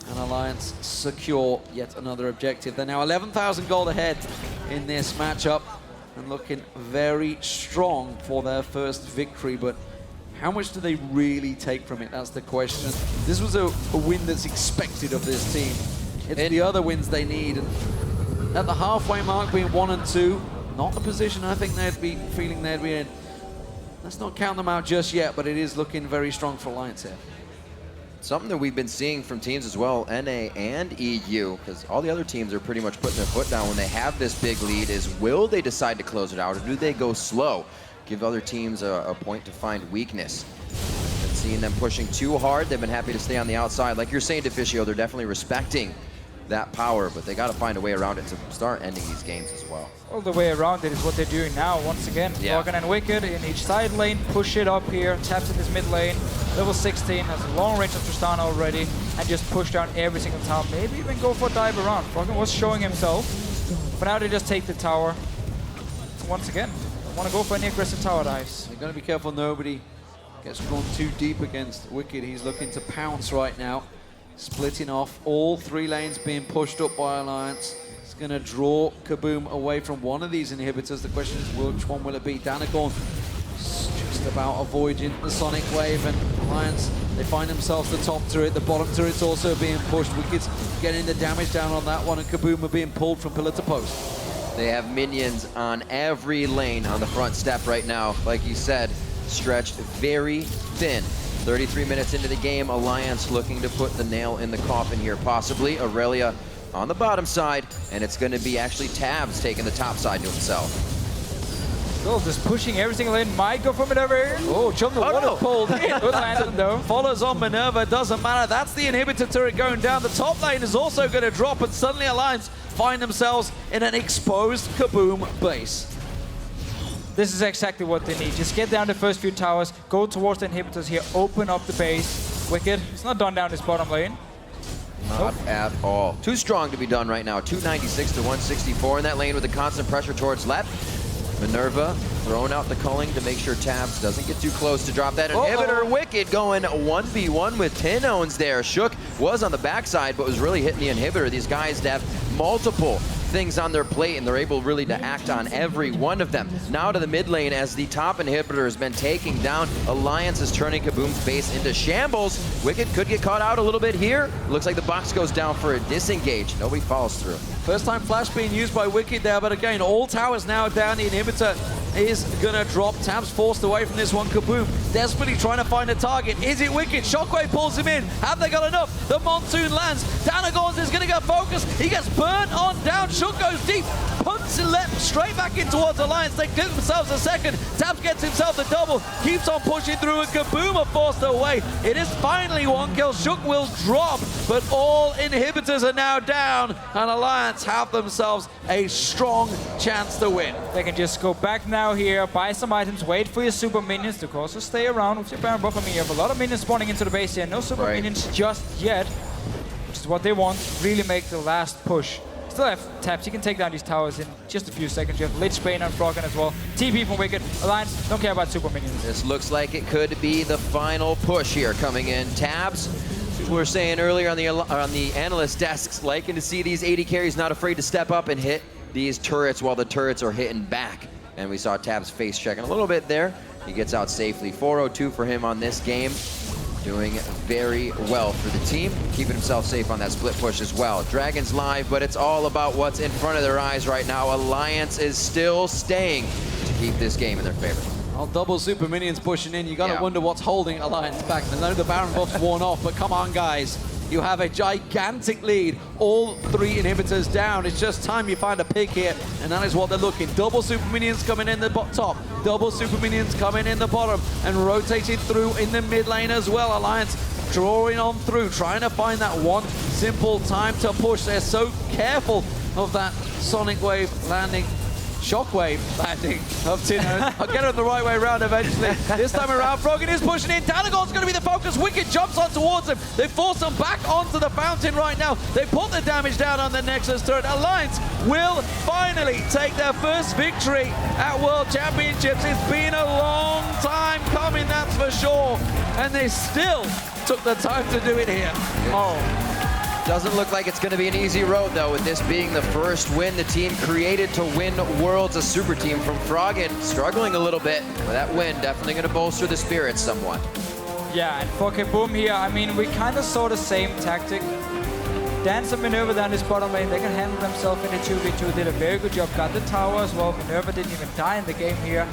And Alliance secure yet another objective. They're now 11,000 gold ahead in this matchup and looking very strong for their first victory. But how much do they really take from it? That's the question. This was a win that's expected of this team. It's the other wins they need. And at the halfway mark, being 1 and 2, not the position I think they'd be feeling they'd be in. Let's not count them out just yet, but it is looking very strong for Alliance here. Something that we've been seeing from teams as well, NA and EU, because all the other teams are pretty much putting their foot down when they have this big lead, is will they decide to close it out or do they go slow? Give other teams a point to find weakness. Been seeing them pushing too hard. They've been happy to stay on the outside. Like you're saying, Deficio, they're definitely respecting that power, but they got to find a way around it to start ending these games as well. All the way around it is what they're doing now. Once again, Froggen and Wicked in each side lane, push it up here, taps in his mid lane, level 16, has a long range of Tristana already, and just push down every single tower. Maybe even go for a dive around. Froggen was showing himself, but now they just take the tower. Once again, don't want to go for any aggressive tower dives. They're going to be careful nobody gets drawn too deep against Wicked. He's looking to pounce right now. Splitting off, all 3 lanes being pushed up by Alliance. It's going to draw KaBuM away from one of these inhibitors. The question is, which one will it be? Danagorn just about avoiding the Sonic Wave, and Alliance, they find themselves the top turret. The bottom turret's also being pushed. Wicked's getting the damage down on that one, and KaBuM are being pulled from pillar to post. They have minions on every lane on the front step right now. Like you said, stretched very thin. 33 minutes into the game, Alliance looking to put the nail in the coffin here, possibly. Aurelia on the bottom side, and it's going to be actually Tabs taking the top side to himself. Still just pushing every single lane. Might go for Minerva here. Oh, Jungle water pulled in. Good landing though. Follows on Minerva, doesn't matter. That's the inhibitor turret going down. The top lane is also going to drop, and suddenly Alliance find themselves in an exposed KaBuM base. This is exactly what they need. Just get down the first few towers, go towards the inhibitors here, open up the base. Wicked. It's not done down this bottom lane. Not at all. Too strong to be done right now. 296 to 164 in that lane with the constant pressure towards left. Minerva throwing out the culling to make sure Tabs doesn't get too close to drop that inhibitor. Wicked going 1v1 with Tinones there. Shook was on the backside, but was really hitting the inhibitor. These guys have multiple things on their plate, and they're able really to act on every one of them. Now to the mid lane as the top inhibitor has been taking down. Alliance is turning KaBuM's base into shambles. Wicked could get caught out a little bit here. Looks like the box goes down for a disengage. Nobody follows through. First time flash being used by Wicked there, but again, all towers now down. The inhibitor is gonna drop. Tabs forced away from this one. KaBuM desperately trying to find a target. Is it Wicked? Shockwave pulls him in. Have they got enough? The monsoon lands. Danagons is gonna get focused. He gets burnt on down. Shook goes deep. Punts left straight back in towards Alliance. They give themselves a second. Tabs gets himself the double. Keeps on pushing through, and KaBuM are forced away. It is finally one kill. Shook will drop, but all inhibitors are now down, and Alliance have themselves a strong chance to win. They can just go back now here, buy some items, wait for your super minions to also stay around with your Baron buff. I mean, you have a lot of minions spawning into the base here. No super minions just yet, which is what they want. Really make the last push. Still have Tabs. You can take down these towers in just a few seconds. You have Lich Bane and Froggen as well. TP from Wicked. Alliance don't care about super minions. This looks like it could be the final push here coming in. Tabs, we were saying earlier on the analyst desks, liking to see these 80 carries not afraid to step up and hit these turrets while the turrets are hitting back. And we saw Tabs face checking a little bit there. He gets out safely. 402 for him on this game. Doing very well for the team, keeping himself safe on that split push as well. Dragon's live, but it's all about what's in front of their eyes right now. Alliance is still staying to keep this game in their favor. Well, double super minions pushing in. You gotta wonder what's holding Alliance back. I know the Baron buff's worn off, but come on, guys. You have a gigantic lead. All three inhibitors down. It's just time you find a pick here, and that is what they're looking. Double super minions coming in the top. Double super minions coming in the bottom, and rotating through in the mid lane as well. Alliance drawing on through, trying to find that one simple time to push. They're so careful of that Sonic Wave landing. Shockwave landing of Tinones. I'll get it the right way around eventually. This time around, Froggen is pushing in. Danagon's going to be the focus. Wicked jumps on towards him. They force him back onto the fountain right now. They put the damage down on the Nexus turret. Alliance will finally take their first victory at World Championships. It's been a long time coming, that's for sure. And they still took the time to do it here. Oh. Doesn't look like it's going to be an easy road, though, with this being the first win the team created to win Worlds, a super team from Froggen. Struggling a little bit, but that win definitely going to bolster the spirits somewhat. Yeah, and for KaBuM here, I mean, we kind of saw the same tactic. Dance and Minerva down this bottom lane, they can handle themselves in a 2v2, did a very good job, got the tower as well. Minerva didn't even die in the game here.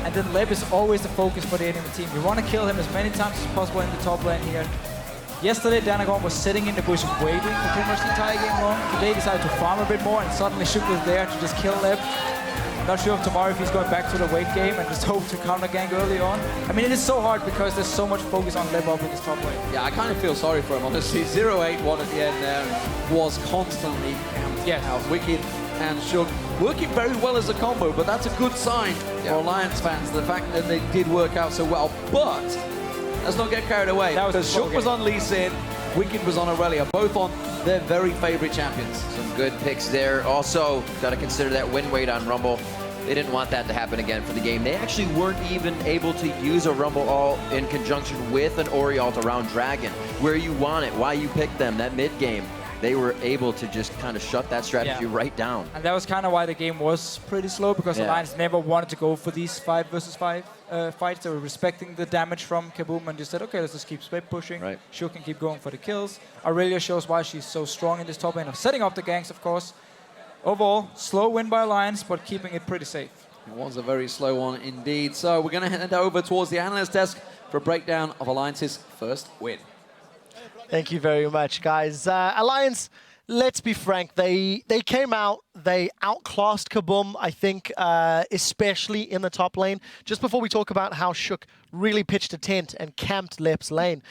And then Leb is always the focus for the enemy team. You want to kill him as many times as possible in the top lane here. Yesterday, Danagon was sitting in the bush waiting for pretty much the entire game long. Today, he decided to farm a bit more, and suddenly Shook was there to just kill Leb. Not sure if tomorrow if he's going back to the wait game and just hope to counter gank early on. I mean, it is so hard because there's so much focus on Leb up in this top lane. Yeah, I kind of feel sorry for him, honestly. 0-8-1 at the end there was constantly counting out. Wicked and Shook working very well as a combo, but that's a good sign for Alliance fans, the fact that they did work out so well. But let's not get carried away, because Shook was on Lee Sin, Wicked was on Aurelia, both on their very favorite champions. Some good picks there. Also, got to consider that win weight on Rumble. They didn't want that to happen again for the game. They actually weren't even able to use a Rumble All in conjunction with an Ori ult around Dragon. Where you want it, why you picked them, that mid game. They were able to just kind of shut that strategy right down. And that was kind of why the game was pretty slow, because Alliance never wanted to go for these 5 versus 5 fights. They were respecting the damage from KaBuM and just said, okay, let's just keep split pushing. Shook can keep going for the kills. Aurelia shows why she's so strong in this top lane of setting up the ganks, of course. overall, slow win by Alliance, but keeping it pretty safe. It was a very slow one indeed. So we're going to head over towards the analyst desk for a breakdown of Alliance's first win. Thank you very much, guys. Alliance, let's be frank, they came out, they outclassed KaBuM, I think, especially in the top lane. Just before we talk about how Shook really pitched a tent and camped Lep's lane,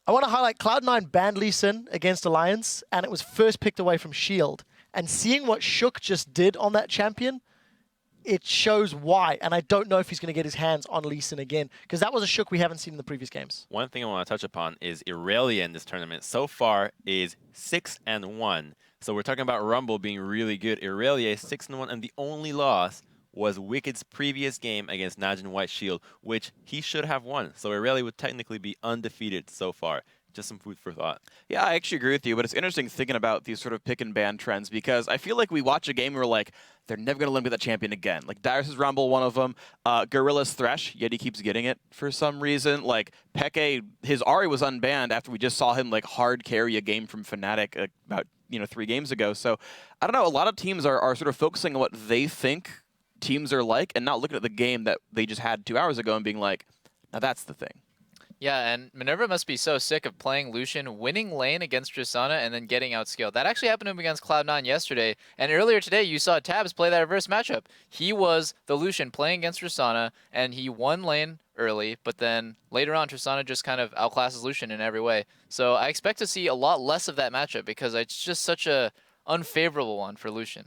I want to highlight Cloud9 banned Lee Sin against Alliance, and it was first picked away from Shield. And seeing what Shook just did on that champion, it shows why. And I don't know if he's going to get his hands on Lee Sin again, because that was a Shook we haven't seen in the previous games. One thing I want to touch upon is Irelia in this tournament so far is 6-1. So we're talking about Rumble being really good. Irelia is 6-1, and the only loss was Wicked's previous game against Najin White Shield, which he should have won. So Irelia would technically be undefeated so far. Just some food for thought. Yeah, I actually agree with you, but it's interesting thinking about these sort of pick and ban trends, because I feel like we watch a game and we're like, they're never going to eliminate that champion again. Like, Darius' Rumble, one of them. Gorilla's Thresh, yet he keeps getting it for some reason. Like, Peke, his Ahri was unbanned after we just saw him, like, hard carry a game from Fnatic about, 3 games ago. So, I don't know, a lot of teams are sort of focusing on what they think teams are like and not looking at the game that they just had 2 hours ago and being like, now that's the thing. Yeah, and Minerva must be so sick of playing Lucian, winning lane against Tristana, and then getting outscaled. That actually happened to him against Cloud9 yesterday, and earlier today you saw Tabs play that reverse matchup. He was the Lucian playing against Tristana, and he won lane early, but then later on Tristana just kind of outclasses Lucian in every way. So I expect to see a lot less of that matchup because it's just such a unfavorable one for Lucian.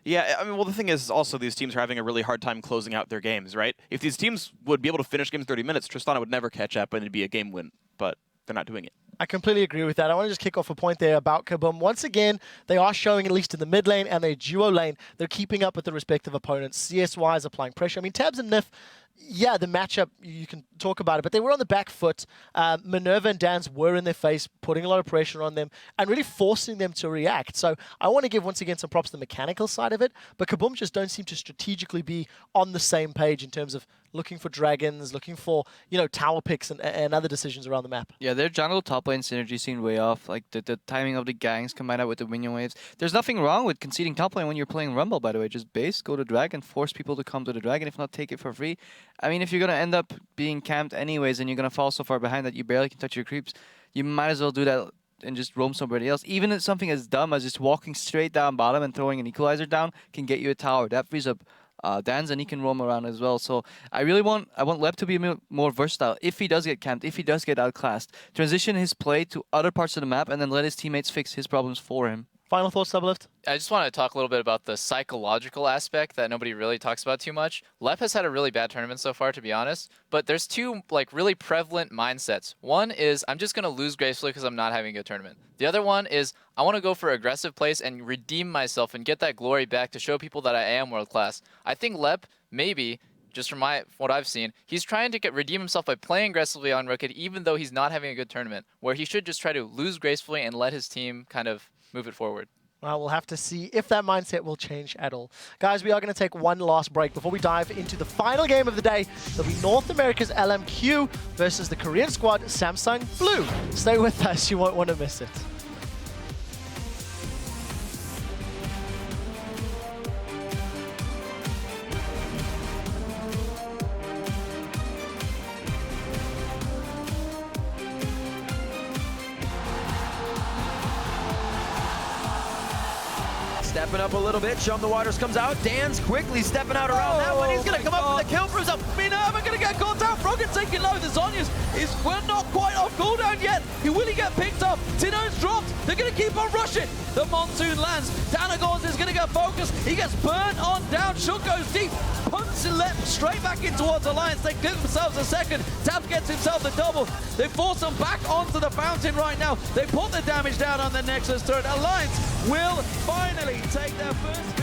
Yeah, I mean, well, the thing is also these teams are having a really hard time closing out their games, right? If these teams would be able to finish games in 30 minutes, Tristana would never catch up and it'd be a game win, but they're not doing it. I completely agree with that. I want to just kick off a point there about KaBuM. Once again, they are showing, at least in the mid lane and their duo lane, they're keeping up with the respective opponents. CS-wise, applying pressure. I mean, Tabs and Nif, yeah, the matchup, you can talk about it, but they were on the back foot. Minerva and Dans were in their face, putting a lot of pressure on them and really forcing them to react. So I want to give, once again, some props to the mechanical side of it, but KaBuM just don't seem to strategically be on the same page in terms of looking for dragons, looking for, tower picks and other decisions around the map. Yeah, their jungle top lane synergy seemed way off. Like the timing of the ganks combined out with the minion waves. There's nothing wrong with conceding top lane when you're playing Rumble, by the way. Just base, go to dragon, force people to come to the dragon, if not take it for free. I mean, if you're going to end up being camped anyways and you're going to fall so far behind that you barely can touch your creeps, you might as well do that and just roam somebody else. Even if something as dumb as just walking straight down bottom and throwing an equalizer down can get you a tower. That frees up Dans, and he can roam around as well. So I want Lep to be more versatile. If he does get camped, if he does get outclassed, transition his play to other parts of the map and then let his teammates fix his problems for him. Final thoughts, Doublelift? I just want to talk a little bit about the psychological aspect that nobody really talks about too much. Lep has had a really bad tournament so far, to be honest, but there's two really prevalent mindsets. One is, I'm just going to lose gracefully because I'm not having a good tournament. The other one is, I want to go for aggressive plays and redeem myself and get that glory back to show people that I am world class. I think Lep, maybe, just from what I've seen, he's trying to redeem himself by playing aggressively on Rocket, even though he's not having a good tournament, where he should just try to lose gracefully and let his team kind of move it forward. Well, we'll have to see if that mindset will change at all. Guys, we are going to take one last break before we dive into the final game of the day. It'll be North America's LMQ versus the Korean squad, Samsung Blue. Stay with us, you won't want to miss it. Stepping up a little bit, Show 'em the Waters comes out. Dan's quickly stepping out around that one. He's going to come up with a kill for himself. Minerva going to get caught out. Froggen taking low. The Zhonya's we're not quite off cooldown yet. Will he get picked up? Tino's dropped. They're going to keep on rushing. The Monsoon lands. Danagons is going to get focused. He gets burnt on down. Shook goes deep. Punts Lep straight back in towards Alliance. They give themselves a second. Tab gets himself the double. They force him back onto the fountain right now. They put the damage down on the Nexus turret. Alliance will finally take their first